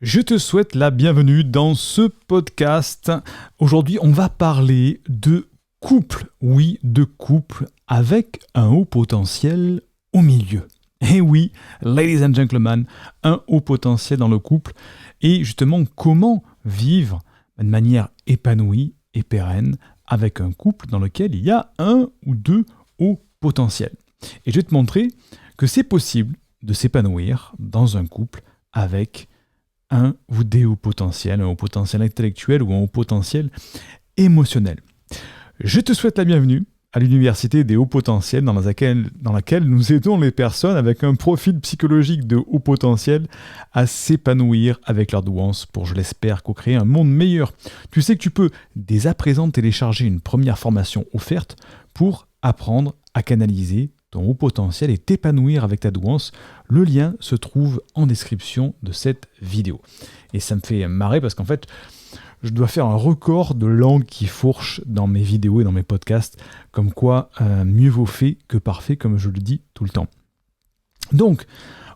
Je te souhaite la bienvenue dans ce podcast. Aujourd'hui, on va parler de couple. Oui, de couple avec un haut potentiel au milieu. Et oui, ladies and gentlemen, un haut potentiel dans le couple. Et justement, comment vivre de manière épanouie et pérenne avec un couple dans lequel il y a un ou deux hauts potentiels. Et je vais te montrer que c'est possible de s'épanouir dans un couple avec un ou des hauts potentiels, un haut potentiel intellectuel ou un haut potentiel émotionnel. Je te souhaite la bienvenue à l'université des hauts potentiels dans laquelle nous aidons les personnes avec un profil psychologique de haut potentiel à s'épanouir avec leur douance pour, je l'espère, co-créer un monde meilleur. Tu sais que tu peux dès à présent télécharger une première formation offerte pour apprendre à canaliser ton haut potentiel et t'épanouir avec ta douance. Le lien se trouve en description de cette vidéo. Et ça me fait marrer parce qu'en fait, je dois faire un record de langue qui fourche dans mes vidéos et dans mes podcasts, comme quoi mieux vaut fait que parfait, comme je le dis tout le temps. Donc,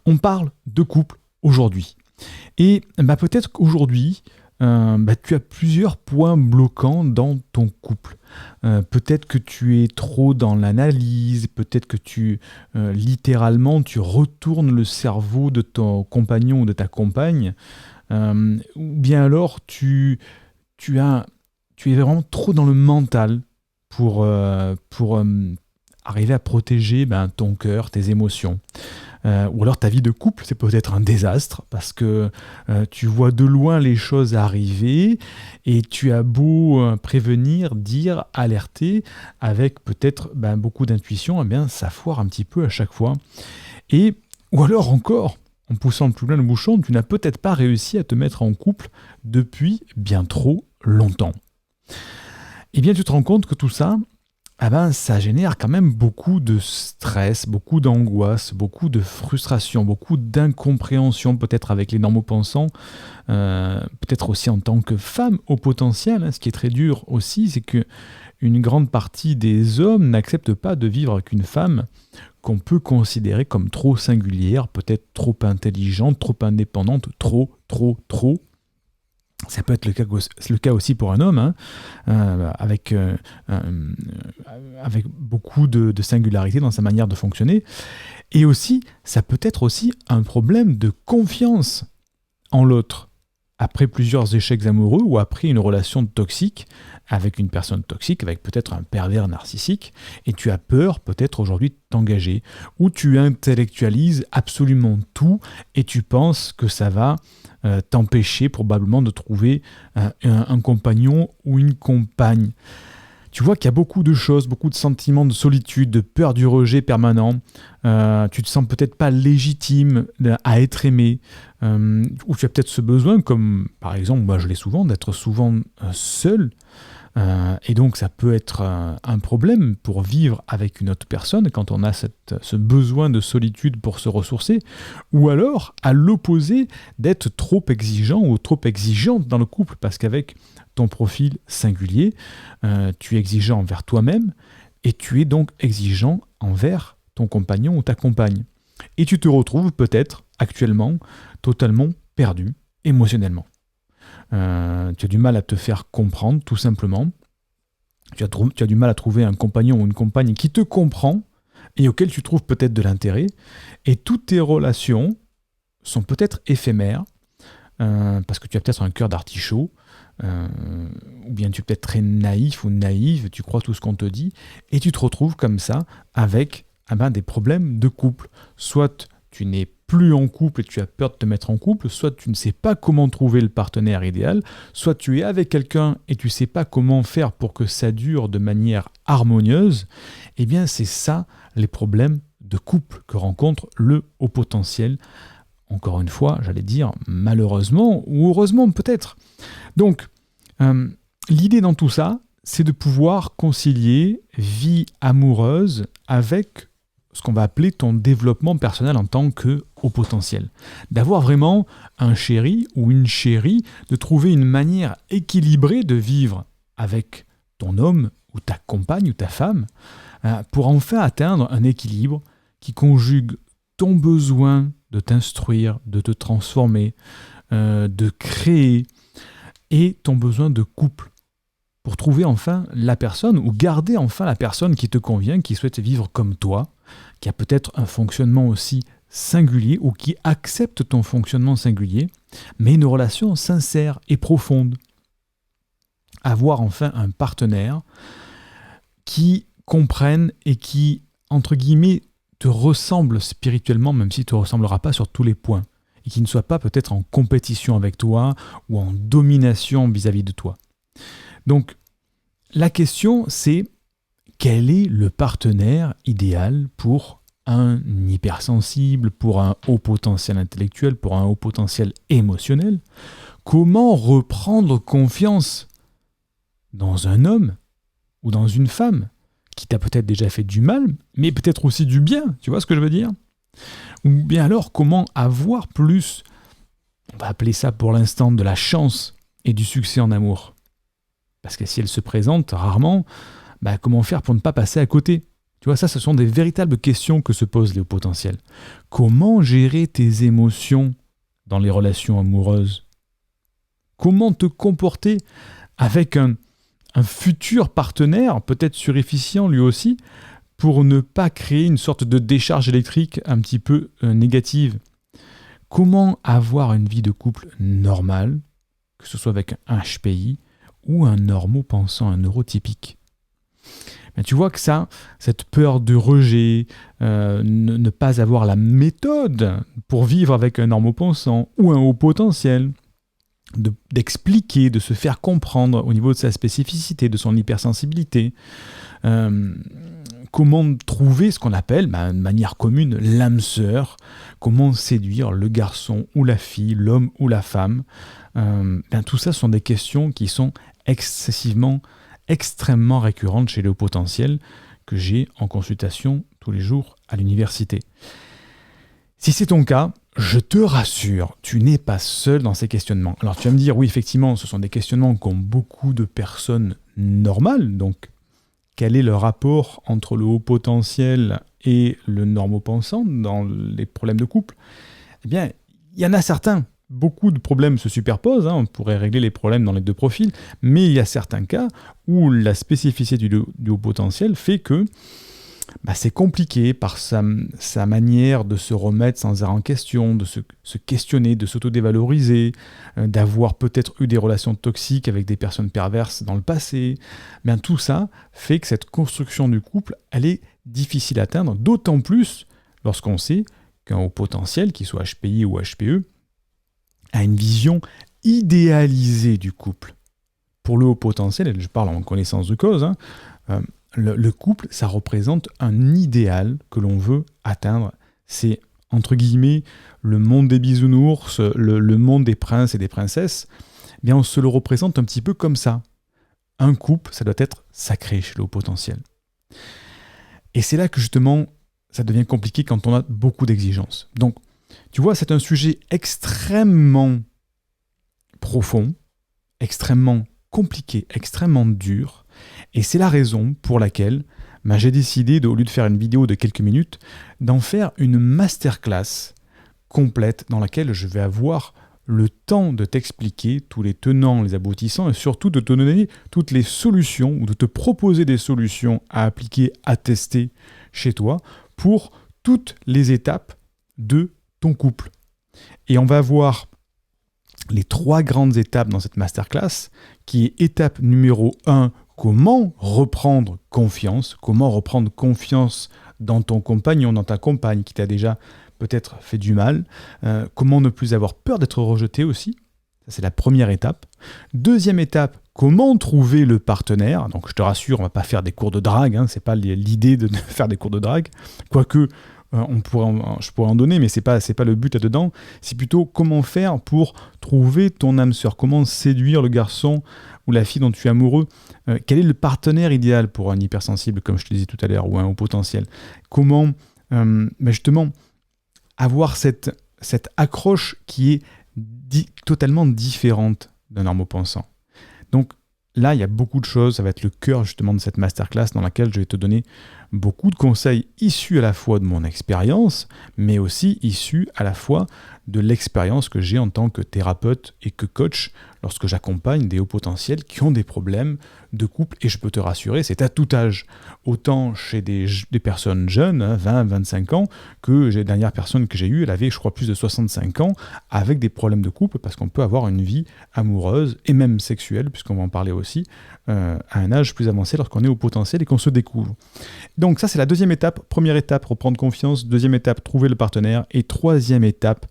on parle de couple aujourd'hui. Et peut-être qu'aujourd'hui, tu as plusieurs points bloquants dans ton couple. Peut-être que tu es trop dans l'analyse, peut-être que littéralement, tu retournes le cerveau de ton compagnon ou de ta compagne, ou bien alors tu es vraiment trop dans le mental pour arriver à protéger ton cœur, tes émotions. Ou alors ta vie de couple, c'est peut-être un désastre parce que tu vois de loin les choses arriver et tu as beau prévenir, dire, alerter avec peut-être beaucoup d'intuition, ça foire un petit peu à chaque fois. Ou alors encore, en poussant plus loin le bouchon, tu n'as peut-être pas réussi à te mettre en couple depuis bien trop longtemps. Eh bien, tu te rends compte que tout ça, ça génère quand même beaucoup de stress, beaucoup d'angoisse, beaucoup de frustration, beaucoup d'incompréhension, peut-être avec les normaux-pensants, peut-être aussi en tant que femme au potentiel. Ce qui est très dur aussi, c'est qu'une grande partie des hommes n'acceptent pas de vivre avec une femme qu'on peut considérer comme trop singulière, peut-être trop intelligente, trop indépendante, trop. Ça peut être le cas aussi pour un homme, avec beaucoup de singularité dans sa manière de fonctionner. Et aussi, ça peut être aussi un problème de confiance en l'autre. Après plusieurs échecs amoureux ou après une relation toxique avec une personne toxique, avec peut-être un pervers narcissique, et tu as peur peut-être aujourd'hui de t'engager, ou tu intellectualises absolument tout et tu penses que ça va t'empêcher probablement de trouver un compagnon ou une compagne. Tu vois qu'il y a beaucoup de choses, beaucoup de sentiments de solitude, de peur du rejet permanent. Tu te sens peut-être pas légitime à être aimé. Ou tu as peut-être ce besoin, comme par exemple, moi je l'ai souvent, d'être souvent seul. Et donc ça peut être un problème pour vivre avec une autre personne quand on a ce besoin de solitude pour se ressourcer, ou alors à l'opposé d'être trop exigeant ou trop exigeante dans le couple, parce qu'avec ton profil singulier, tu es exigeant envers toi-même et tu es donc exigeant envers ton compagnon ou ta compagne. Et tu te retrouves peut-être actuellement totalement perdu émotionnellement. Tu as du mal à te faire comprendre, tout simplement. Tu as du mal à trouver un compagnon ou une compagne qui te comprend et auquel tu trouves peut-être de l'intérêt. Et toutes tes relations sont peut-être éphémères, parce que tu as peut-être un cœur d'artichaut, ou bien tu es peut-être très naïf ou naïve, tu crois tout ce qu'on te dit, et tu te retrouves comme ça avec des problèmes de couple. Soit tu n'es plus en couple et tu as peur de te mettre en couple, soit tu ne sais pas comment trouver le partenaire idéal, soit tu es avec quelqu'un et tu ne sais pas comment faire pour que ça dure de manière harmonieuse. Eh bien, c'est ça les problèmes de couple que rencontre le haut potentiel. Encore une fois, j'allais dire malheureusement ou heureusement peut-être. Donc, l'idée dans tout ça, c'est de pouvoir concilier vie amoureuse avec ce qu'on va appeler ton développement personnel en tant que haut potentiel. D'avoir vraiment un chéri ou une chérie, de trouver une manière équilibrée de vivre avec ton homme ou ta compagne ou ta femme, pour enfin atteindre un équilibre qui conjugue ton besoin de t'instruire, de te transformer, de créer, et ton besoin de couple, pour trouver enfin la personne, ou garder enfin la personne qui te convient, qui souhaite vivre comme toi, qui a peut-être un fonctionnement aussi singulier, ou qui accepte ton fonctionnement singulier, mais une relation sincère et profonde. Avoir enfin un partenaire qui comprenne et qui, entre guillemets, te ressemble spirituellement, même s'il ne te ressemblera pas sur tous les points, et qui ne soit pas peut-être en compétition avec toi ou en domination vis-à-vis de toi. Donc, la question, c'est quel est le partenaire idéal pour un hypersensible, pour un haut potentiel intellectuel, pour un haut potentiel émotionnel? Comment reprendre confiance dans un homme ou dans une femme qui t'a peut-être déjà fait du mal, mais peut-être aussi du bien, tu vois ce que je veux dire? Ou bien alors, comment avoir plus, on va appeler ça pour l'instant, de la chance et du succès en amour? Parce que si elle se présente rarement, comment faire pour ne pas passer à côté? Tu vois, ça, ce sont des véritables questions que se posent les hauts potentiels. Comment gérer tes émotions dans les relations amoureuses? Comment te comporter avec un futur partenaire, peut-être suréfficient lui aussi, pour ne pas créer une sorte de décharge électrique un petit peu négative? Comment avoir une vie de couple normale, que ce soit avec un HPI ou un normopensant, un neurotypique? Tu vois que ça, cette peur de rejet, ne pas avoir la méthode pour vivre avec un normopensant ou un haut potentiel, d'expliquer, de se faire comprendre au niveau de sa spécificité, de son hypersensibilité, comment trouver ce qu'on appelle, de manière commune, l'âme sœur, comment séduire le garçon ou la fille, l'homme ou la femme. Tout ça sont des questions qui sont extrêmement récurrentes chez les hauts potentiels que j'ai en consultation tous les jours à l'université. Si c'est ton cas, je te rassure, tu n'es pas seul dans ces questionnements. Alors tu vas me dire, oui, effectivement, ce sont des questionnements qu'ont beaucoup de personnes normales. Donc, quel est le rapport entre le haut potentiel et le normopensant dans les problèmes de couple? Eh bien, il y en a certains. Beaucoup de problèmes se superposent, on pourrait régler les problèmes dans les deux profils, mais il y a certains cas où la spécificité du haut potentiel fait que c'est compliqué par sa manière de se remettre sans arrêt en question, de se questionner, de s'auto-dévaloriser, d'avoir peut-être eu des relations toxiques avec des personnes perverses dans le passé. Tout ça fait que cette construction du couple, elle est difficile à atteindre, d'autant plus lorsqu'on sait qu'un haut potentiel, qu'il soit HPI ou HPE, a une vision idéalisée du couple. Pour le haut potentiel, et je parle en connaissance de cause, le couple, ça représente un idéal que l'on veut atteindre. C'est, entre guillemets, le monde des bisounours, le monde des princes et des princesses. On se le représente un petit peu comme ça. Un couple, ça doit être sacré chez le haut potentiel. Et c'est là que justement, ça devient compliqué quand on a beaucoup d'exigences. Donc, tu vois, c'est un sujet extrêmement profond, extrêmement compliqué, extrêmement dur. Et c'est la raison pour laquelle j'ai décidé, au lieu de faire une vidéo de quelques minutes, d'en faire une masterclass complète dans laquelle je vais avoir le temps de t'expliquer tous les tenants, les aboutissants et surtout de te donner toutes les solutions ou de te proposer des solutions à appliquer, à tester chez toi pour toutes les étapes de ton couple. Et on va voir les 3 grandes étapes dans cette masterclass, qui est étape numéro 1, comment reprendre confiance dans ton compagnon, dans ta compagne qui t'a déjà peut-être fait du mal, comment ne plus avoir peur d'être rejeté aussi, ça c'est la première étape. Deuxième étape, comment trouver le partenaire. Donc je te rassure, on ne va pas faire des cours de drague, c'est pas l'idée de faire des cours de drague, quoique je pourrais en donner, mais c'est pas le but là-dedans. C'est plutôt comment faire pour trouver ton âme sœur, comment séduire le garçon ou la fille dont tu es amoureux. Quel est le partenaire idéal pour un hypersensible, comme je te disais tout à l'heure, ou un haut potentiel. Comment justement avoir cette accroche qui est totalement différente d'un normopensant. Donc là, il y a beaucoup de choses, ça va être le cœur justement de cette masterclass dans laquelle je vais te donner beaucoup de conseils issus à la fois de mon expérience, mais aussi issus à la fois de l'expérience que j'ai en tant que thérapeute et que coach lorsque j'accompagne des hauts potentiels qui ont des problèmes de couple. Et je peux te rassurer, c'est à tout âge. Autant chez des personnes jeunes, 20, 25 ans, que la dernière personne que j'ai eue, elle avait, je crois, plus de 65 ans, avec des problèmes de couple, parce qu'on peut avoir une vie amoureuse et même sexuelle, puisqu'on va en parler aussi, à un âge plus avancé lorsqu'on est au potentiel et qu'on se découvre. Donc ça, c'est la deuxième étape. Première étape, reprendre confiance. Deuxième étape, trouver le partenaire. Et troisième étape,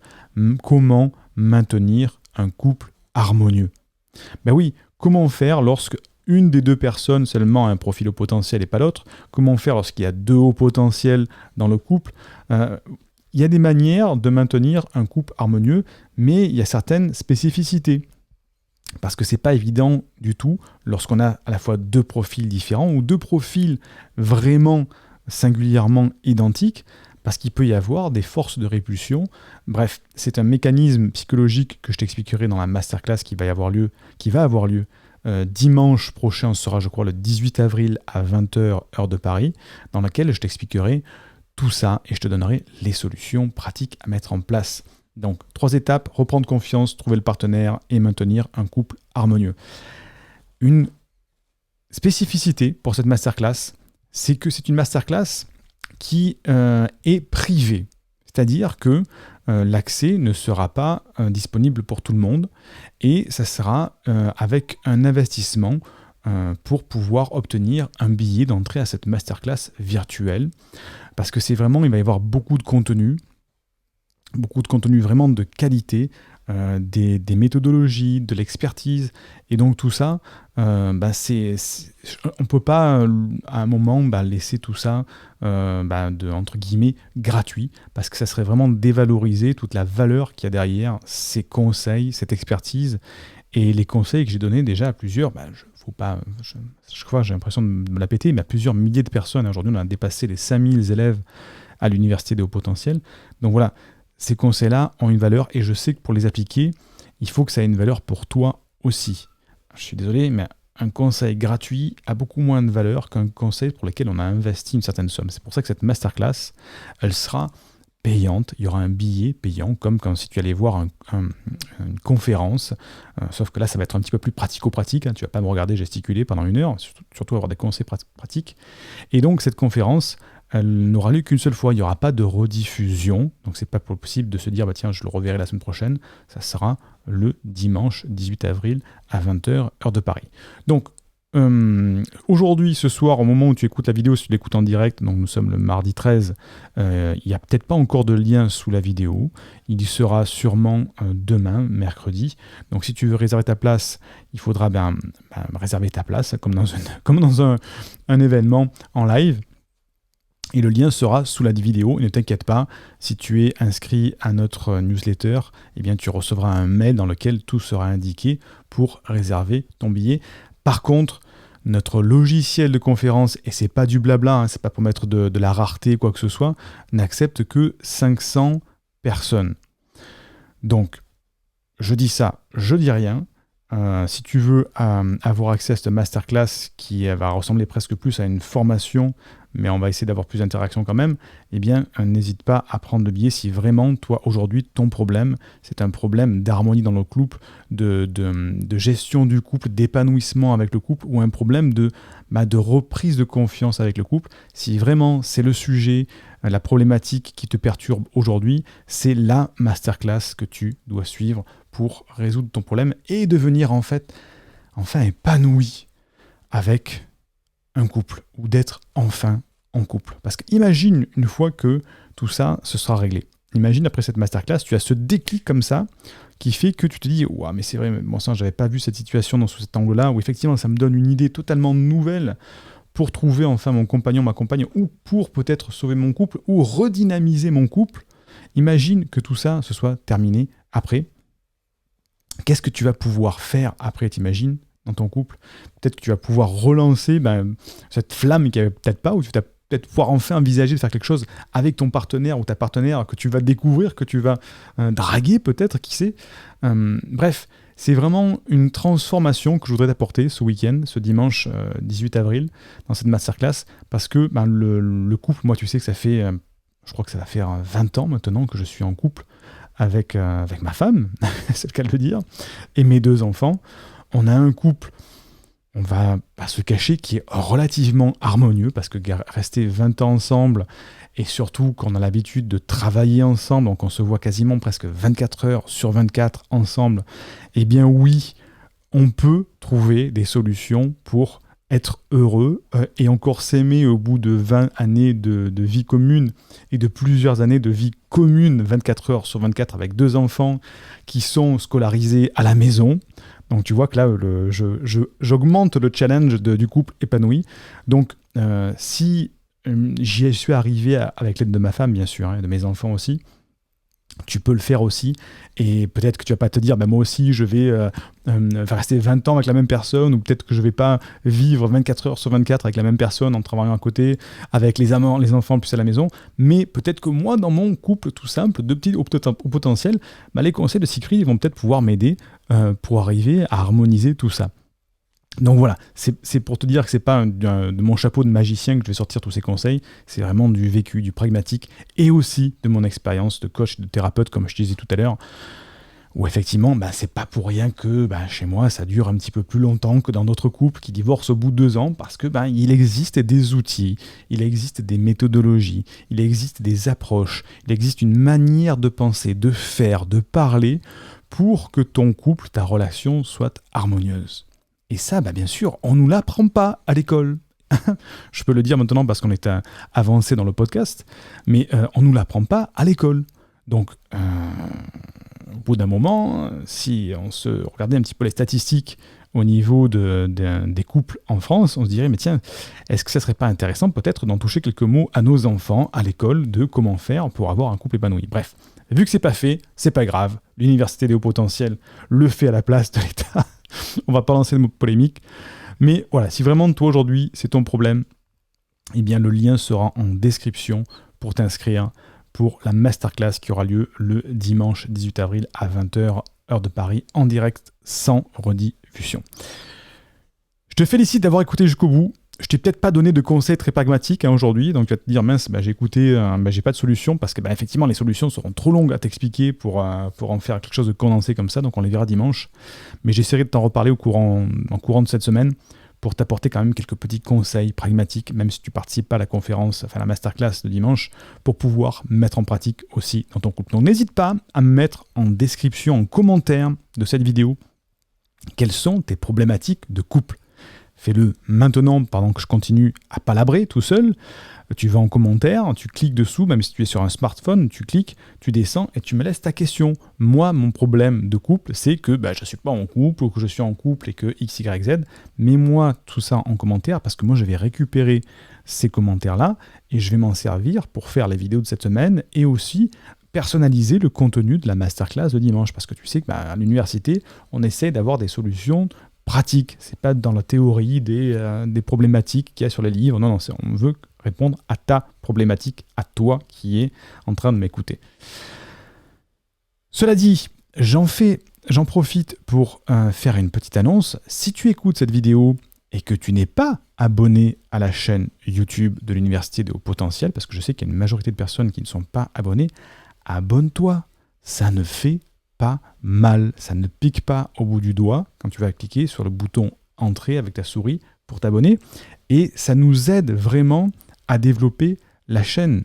comment maintenir un couple harmonieux. Ben oui, comment faire lorsque une des deux personnes seulement a un profil haut potentiel et pas l'autre? Comment faire lorsqu'il y a deux hauts potentiels dans le couple? Il y a des manières de maintenir un couple harmonieux, mais il y a certaines spécificités. Parce que c'est pas évident du tout lorsqu'on a à la fois deux profils différents ou deux profils vraiment singulièrement identiques, parce qu'il peut y avoir des forces de répulsion. Bref, c'est un mécanisme psychologique que je t'expliquerai dans la masterclass qui va avoir lieu dimanche prochain, ce sera je crois le 18 avril à 20h heure de Paris, dans laquelle je t'expliquerai tout ça et je te donnerai les solutions pratiques à mettre en place. Donc, 3 étapes, reprendre confiance, trouver le partenaire et maintenir un couple harmonieux. Une spécificité pour cette masterclass, c'est que c'est une masterclass qui est privée. C'est-à-dire que l'accès ne sera pas disponible pour tout le monde et ça sera avec un investissement pour pouvoir obtenir un billet d'entrée à cette masterclass virtuelle. Parce que c'est vraiment, il va y avoir beaucoup de contenu vraiment de qualité, des méthodologies, de l'expertise, et donc tout ça, on ne peut pas à un moment laisser tout ça entre guillemets gratuit, parce que ça serait vraiment dévaloriser toute la valeur qu'il y a derrière ces conseils, cette expertise, et les conseils que j'ai donnés déjà à plusieurs, je crois, j'ai l'impression de me la péter, mais à plusieurs milliers de personnes. Aujourd'hui, on a dépassé les 5000 élèves à l'Université des hauts potentiels. Donc voilà, ces conseils-là ont une valeur et je sais que pour les appliquer, il faut que ça ait une valeur pour toi aussi. Je suis désolé, mais un conseil gratuit a beaucoup moins de valeur qu'un conseil pour lequel on a investi une certaine somme. C'est pour ça que cette masterclass, elle sera payante. Il y aura un billet payant, comme quand si tu allais voir une conférence, sauf que là, ça va être un petit peu plus pratico-pratique. Hein. Tu ne vas pas me regarder gesticuler pendant 1 heure, surtout avoir des conseils pratiques. Et donc, cette conférence, elle n'aura lieu qu'une seule fois, il n'y aura pas de rediffusion, donc c'est pas possible de se dire tiens, je le reverrai la semaine prochaine, ça sera le dimanche 18 avril à 20h heure de Paris. Donc aujourd'hui, ce soir, au moment où tu écoutes la vidéo, si tu l'écoutes en direct, donc nous sommes le mardi 13, il n'y a peut-être pas encore de lien sous la vidéo, il y sera sûrement demain, mercredi, donc si tu veux réserver ta place, il faudra réserver ta place, comme dans un événement en live. Et le lien sera sous la vidéo. Et ne t'inquiète pas, si tu es inscrit à notre newsletter, eh bien, tu recevras un mail dans lequel tout sera indiqué pour réserver ton billet. Par contre, notre logiciel de conférence, et c'est pas du blabla, c'est pas pour mettre de la rareté quoi que ce soit, n'accepte que 500 personnes. Donc, je dis ça, je dis rien. Si tu veux avoir accès à cette masterclass qui va ressembler presque plus à une formation, mais on va essayer d'avoir plus d'interaction quand même, eh bien, n'hésite pas à prendre le billet si vraiment, toi, aujourd'hui, ton problème, c'est un problème d'harmonie dans le couple, de gestion du couple, d'épanouissement avec le couple, ou un problème de reprise de confiance avec le couple. Si vraiment c'est le sujet, la problématique qui te perturbe aujourd'hui, c'est la masterclass que tu dois suivre pour résoudre ton problème et devenir enfin épanoui avec un couple, ou d'être enfin en couple. Parce qu'imagine une fois que tout ça se sera réglé. Imagine après cette masterclass, tu as ce déclic comme ça qui fait que tu te dis « Ouah, mais c'est vrai, bon sang, j'avais pas vu cette situation sous cet angle-là, où effectivement ça me donne une idée totalement nouvelle pour trouver enfin mon compagnon, ma compagne, ou pour peut-être sauver mon couple, ou redynamiser mon couple. » Imagine que tout ça se soit terminé après. Qu'est-ce que tu vas pouvoir faire après, t'imagines, dans ton couple? Peut-être que tu vas pouvoir relancer cette flamme qu'il n'y avait peut-être pas, ou tu vas peut-être pouvoir enfin envisager de faire quelque chose avec ton partenaire ou ta partenaire que tu vas découvrir, que tu vas draguer peut-être, qui sait. Bref, C'est vraiment une transformation que je voudrais t'apporter ce week-end, ce dimanche 18 avril, dans cette masterclass, parce que le couple, moi tu sais que ça fait, je crois que ça va faire 20 ans maintenant que je suis en couple avec ma femme, c'est le cas de le dire, et mes 2 enfants. On a un couple, on va pas se cacher, qui est relativement harmonieux, parce que rester 20 ans ensemble, et surtout qu'on a l'habitude de travailler ensemble, donc on se voit quasiment presque 24 heures sur 24 ensemble, eh bien oui, on peut trouver des solutions pour être heureux et encore s'aimer au bout de 20 années de vie commune et de plusieurs années de vie commune, 24 heures sur 24 avec 2 enfants qui sont scolarisés à la maison. Donc tu vois que là, j'augmente le challenge du couple épanoui. Donc si j'y suis arrivé avec l'aide de ma femme, bien sûr, et de mes enfants aussi, tu peux le faire aussi. Et peut-être que tu vas pas te dire, moi aussi, je vais rester 20 ans avec la même personne, ou peut-être que je vais pas vivre 24 heures sur 24 avec la même personne en travaillant à côté, avec les amants, les enfants plus à la maison. Mais peut-être que moi, dans mon couple tout simple, de petits au potentiel, les conseils de Siegfried vont peut-être pouvoir m'aider pour arriver à harmoniser tout ça. Donc voilà, c'est pour te dire que c'est pas de mon chapeau de magicien que je vais sortir tous ces conseils, c'est vraiment du vécu, du pragmatique, et aussi de mon expérience de coach, de thérapeute, comme je te disais tout à l'heure, où effectivement, c'est pas pour rien que chez moi, ça dure un petit peu plus longtemps que dans d'autres couples qui divorcent au bout de 2 ans, parce que il existe des outils, il existe des méthodologies, il existe des approches, il existe une manière de penser, de faire, de parler, pour que ton couple, ta relation soit harmonieuse. Et ça, bien sûr, on ne nous l'apprend pas à l'école. Je peux le dire maintenant parce qu'on est avancé dans le podcast, mais on ne nous l'apprend pas à l'école. Donc, au bout d'un moment, si on se regardait un petit peu les statistiques au niveau des couples en France, on se dirait, mais tiens, est-ce que ça serait pas intéressant peut-être d'en toucher quelques mots à nos enfants à l'école de comment faire pour avoir un couple épanoui. Bref, vu que c'est pas fait, c'est pas grave. L'Université des hauts potentiels le fait à la place de l'État. On va pas lancer de mots polémiques. Mais voilà, si vraiment toi aujourd'hui c'est ton problème, eh bien le lien sera en description pour t'inscrire pour la masterclass qui aura lieu le dimanche 18 avril à 20h, heure de Paris, en direct, sans rediffusion. Je te félicite d'avoir écouté jusqu'au bout. Je t'ai peut-être pas donné de conseils très pragmatiques aujourd'hui, donc tu vas te dire, mince, j'ai écouté, j'ai pas de solution, parce que effectivement les solutions seront trop longues à t'expliquer pour en faire quelque chose de condensé comme ça, donc on les verra dimanche. Mais j'essaierai de t'en reparler en courant de cette semaine, pour t'apporter quand même quelques petits conseils pragmatiques, même si tu ne participes pas à la conférence, enfin la masterclass de dimanche, pour pouvoir mettre en pratique aussi dans ton couple. Donc n'hésite pas à me mettre en description, en commentaire de cette vidéo, quelles sont tes problématiques de couple. Fais-le maintenant pendant que je continue à palabrer tout seul. Tu vas en commentaire, tu cliques dessous, même si tu es sur un smartphone, tu cliques, tu descends et tu me laisses ta question. Moi, mon problème de couple, c'est que je ne suis pas en couple ou que je suis en couple et que X, Y, Z. Mets-moi tout ça en commentaire parce que moi, je vais récupérer ces commentaires-là et je vais m'en servir pour faire les vidéos de cette semaine et aussi personnaliser le contenu de la masterclass de dimanche. Parce que tu sais qu'à l'université, on essaie d'avoir des solutions pratiques. C'est pas dans la théorie des problématiques qu'il y a sur les livres. Non, on veut répondre à ta problématique, à toi qui es en train de m'écouter. Cela dit, j'en profite pour faire une petite annonce. Si tu écoutes cette vidéo et que tu n'es pas abonné à la chaîne YouTube de l'Université des hauts potentiels, parce que je sais qu'il y a une majorité de personnes qui ne sont pas abonnées, abonne-toi. Ça ne fait pas mal. Ça ne pique pas au bout du doigt quand tu vas cliquer sur le bouton Entrée avec ta souris pour t'abonner. Et ça nous aide vraiment à développer la chaîne.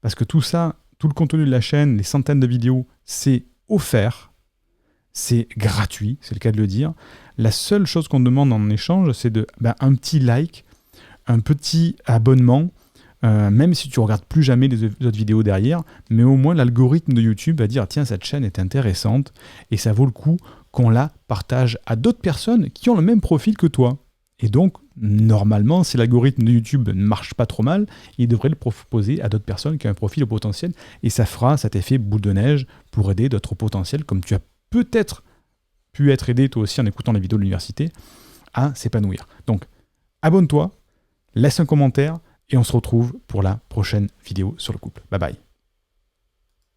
Parce que tout ça, tout le contenu de la chaîne, les centaines de vidéos, c'est offert, c'est gratuit, c'est le cas de le dire. La seule chose qu'on demande en échange, c'est un petit like, un petit abonnement, même si tu ne regardes plus jamais les autres vidéos derrière, mais au moins l'algorithme de YouTube va dire « Tiens, cette chaîne est intéressante et ça vaut le coup qu'on la partage à d'autres personnes qui ont le même profil que toi. » Et donc, normalement, si l'algorithme de YouTube ne marche pas trop mal, il devrait le proposer à d'autres personnes qui ont un profil au potentiel, et ça fera cet effet boule de neige pour aider d'autres potentiels, comme tu as peut-être pu être aidé toi aussi en écoutant les vidéos de l'université, à s'épanouir. Donc, abonne-toi, laisse un commentaire, et on se retrouve pour la prochaine vidéo sur le couple. Bye bye.